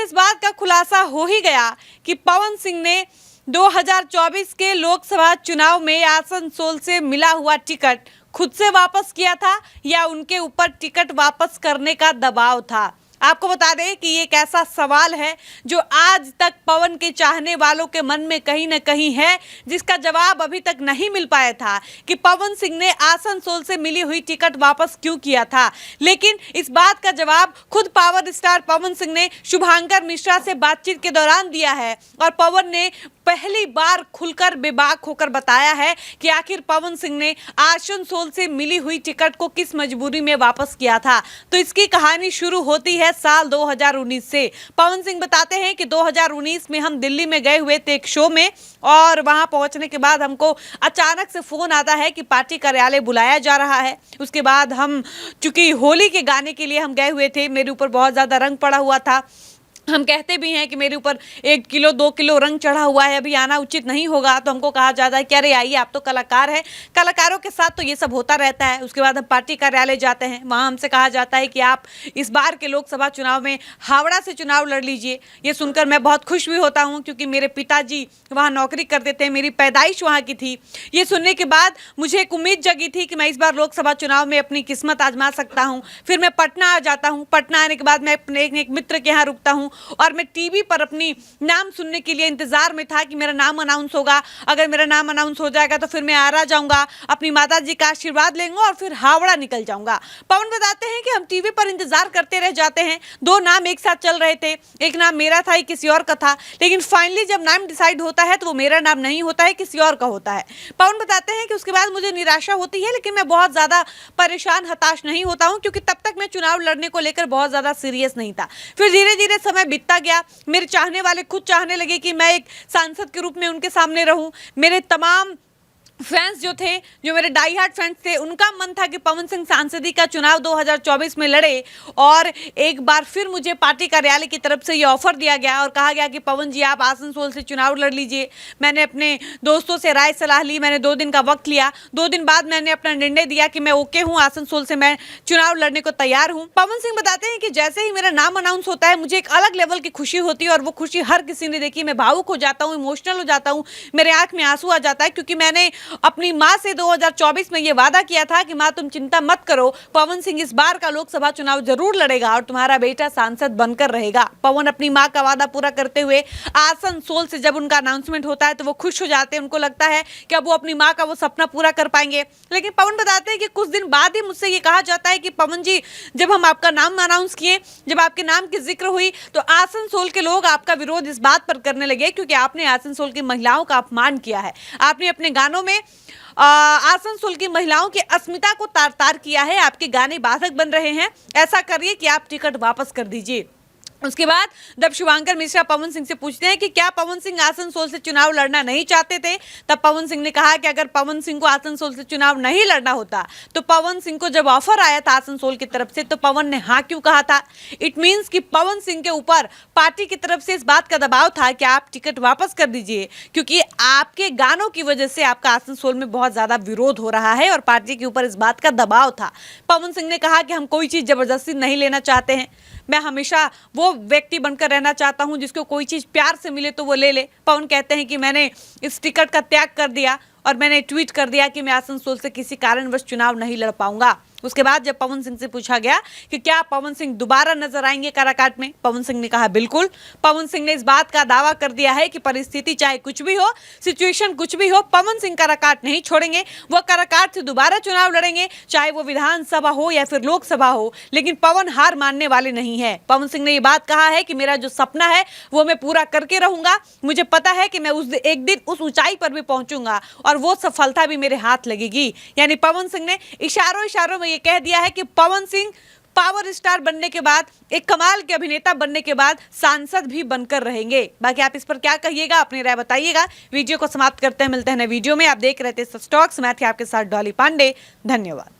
इस बात का खुलासा हो ही गया कि पवन सिंह ने 2024 के लोकसभा चुनाव में आसनसोल से मिला हुआ टिकट खुद से वापस किया था या उनके ऊपर टिकट वापस करने का दबाव था। आपको बता दें कि ये एक ऐसा सवाल है जो आज तक पवन के चाहने वालों के मन में कहीं न कहीं है, जिसका जवाब अभी तक नहीं मिल पाया था कि पवन सिंह ने आसनसोल से मिली हुई टिकट वापस क्यों किया था। लेकिन इस बात का जवाब खुद पावर स्टार पवन सिंह ने शुभांकर मिश्रा से बातचीत के दौरान दिया है और पवन ने पहली बार खुलकर बेबाक होकर बताया है कि आखिर पवन सिंह ने आसनसोल से मिली हुई टिकट को किस मजबूरी में वापस किया था। तो इसकी कहानी शुरू होती है साल 2019 से। पवन सिंह बताते हैं कि 2019 में हम दिल्ली में गए हुए थे एक शो में और वहां पहुंचने के बाद हमको अचानक से फोन आता है कि पार्टी कार्यालय बुलाया जा रहा है। उसके बाद हम चूंकि होली के गाने के लिए हम गए हुए थे, मेरे ऊपर बहुत ज्यादा रंग पड़ा हुआ था। हम कहते भी हैं कि मेरे ऊपर 1 किलो 2 किलो रंग चढ़ा हुआ है, अभी आना उचित नहीं होगा। तो हमको कहा जाता है कि अरे आइए, आप तो कलाकार हैं, कलाकारों के साथ तो ये सब होता रहता है। उसके बाद हम पार्टी कार्यालय जाते हैं, वहाँ हमसे कहा जाता है कि आप इस बार के लोकसभा चुनाव में हावड़ा से चुनाव लड़ लीजिए। ये सुनकर मैं बहुत खुश भी होता हूँ क्योंकि मेरे पिताजी वहाँ नौकरी करते थे, मेरी पैदाइश वहाँ की थी। ये सुनने के बाद मुझे एक उम्मीद जगी थी कि मैं इस बार लोकसभा चुनाव में अपनी किस्मत आजमा सकता हूँ। फिर मैं पटना आ जाता हूँ, पटना आने के बाद मैं अपने एक मित्र के यहाँ रुकता हूँ और मैं टीवी पर अपनी नाम सुनने के लिए इंतजार में था कि मेरा नाम अनाउंस होगा। अगर मेरा नाम अनाउंस हो जाएगा तो फिर मैं आरा जाऊंगा, अपनी माताजी का आशीर्वाद लेंगे और फिर हावड़ा निकल जाऊंगा। पवन बताते हैं कि हम टीवी पर इंतजार करते रह जाते हैं। 2 नाम एक साथ चल रहे थे, एक नाम मेरा था, एक किसी और का था, लेकिन फाइनली जब नाम डिसाइड होता है तो वो मेरा नाम नहीं होता है, किसी और का होता है। पवन बताते हैं कि उसके बाद मुझे निराशा होती है, लेकिन मैं बहुत ज्यादा परेशान हताश नहीं होता हूँ क्योंकि तब तक मैं चुनाव लड़ने को लेकर बहुत ज्यादा सीरियस नहीं था। फिर धीरे धीरे समय बीतता गया, मेरे चाहने वाले खुद चाहने लगे कि मैं एक सांसद के रूप में उनके सामने रहूं। मेरे तमाम फैंस जो थे, जो मेरे डाई हार्ट फैंस थे, उनका मन था कि पवन सिंह सांसदी का चुनाव 2024 में लड़े। और एक बार फिर मुझे पार्टी कार्यालय की तरफ से ये ऑफर दिया गया और कहा गया कि पवन जी आप आसनसोल से चुनाव लड़ लीजिए। मैंने अपने दोस्तों से राय सलाह ली, मैंने 2 दिन का वक्त लिया। 2 दिन बाद मैंने अपना निर्णय दिया कि मैं ओके हूँ, आसनसोल से मैं चुनाव लड़ने को तैयार हूँ। पवन सिंह बताते हैं कि जैसे ही मेरा नाम अनाउंस होता है मुझे एक अलग लेवल की खुशी होती है और वो खुशी हर किसी ने देखी। मैं भावुक हो जाता हूँ, इमोशनल हो जाता हूँ, मेरे आंख में आंसू आ जाता है क्योंकि मैंने अपनी मां से 2024 में ये वादा किया था कि मां तुम चिंता मत करो, पवन सिंह इस बार का लोकसभा चुनाव जरूर लड़ेगा और तुम्हारा बेटा सांसद बनकर रहेगा। पवन अपनी मां का वादा पूरा करते हुए आसनसोल से जब उनका अनाउंसमेंट होता है तो वो खुश हो जाते हैं, उनको लगता है कि अब वो अपनी मां का वो सपना पूरा कर पाएंगे। लेकिन पवन बताते हैं कि कुछ दिन बाद ही मुझसे ये कहा जाता है कि पवन जी जब हम आपका नाम अनाउंस किए, जब आपके नाम की जिक्र हुई तो आसनसोल के लोग आपका विरोध इस बात पर करने लगे क्योंकि आपने आसनसोल की महिलाओं का अपमान किया है। आपने अपने गानों में आसनसोल की महिलाओं की अस्मिता को तार तार किया है, आपके गाने बाधक बन रहे हैं। ऐसा करिए कि आप टिकट वापस कर दीजिए। उसके बाद जब शुभांकर मिश्रा पवन सिंह से पूछते हैं कि क्या पवन सिंह आसनसोल से चुनाव लड़ना नहीं चाहते थे, तब पवन सिंह ने कहा कि अगर पवन सिंह को आसनसोल से चुनाव नहीं लड़ना होता तो पवन सिंह को जब ऑफर आया था आसनसोल की तरफ से तो पवन ने हाँ क्यों कहा था। इट मीन्स कि पवन सिंह के ऊपर पार्टी की तरफ से इस बात का दबाव था कि आप टिकट वापस कर दीजिए क्योंकि आपके गानों की वजह से आपका आसनसोल में बहुत ज्यादा विरोध हो रहा है और पार्टी के ऊपर इस बात का दबाव था। पवन सिंह ने कहा कि हम कोई चीज जबरदस्ती नहीं लेना चाहते हैं, मैं हमेशा वो व्यक्ति बनकर रहना चाहता हूं जिसको कोई चीज प्यार से मिले तो वो ले ले। पवन कहते हैं कि मैंने इस टिकट का त्याग कर दिया और मैंने ट्वीट कर दिया कि मैं आसनसोल से किसी कारणवश चुनाव नहीं लड़ पाऊंगा। उसके बाद जब पवन सिंह से पूछा गया कि क्या पवन सिंह दोबारा नजर आएंगे काराकाट में, पवन सिंह ने कहा बिल्कुल। पवन सिंह ने इस बात का दावा कर दिया है कि परिस्थिति चाहे कुछ भी हो, सिचुएशन कुछ भी हो, पवन सिंह काराकाट नहीं छोड़ेंगे। वो काराकाट से दोबारा चुनाव लड़ेंगे, चाहे वो विधानसभा हो या फिर लोकसभा हो, लेकिन पवन हार मानने वाले नहीं है। पवन सिंह ने ये बात कहा है कि मेरा जो सपना है वो मैं पूरा करके रहूंगा। मुझे पता है कि मैं एक दिन उस ऊंचाई पर भी पहुंचूंगा और वो सफलता भी मेरे हाथ लगेगी। यानी पवन सिंह ने इशारों में ये कह दिया है कि पवन सिंह पावर स्टार बनने के बाद, एक कमाल के अभिनेता बनने के बाद सांसद भी बनकर रहेंगे। बाकी आप इस पर क्या कहिएगा, अपनी राय बताइएगा। वीडियो को समाप्त करते हैं, मिलते हैं नए वीडियो में। आप देख रहे थे सच टॉक्स, मैं थी आपके साथ डॉली पांडे। धन्यवाद।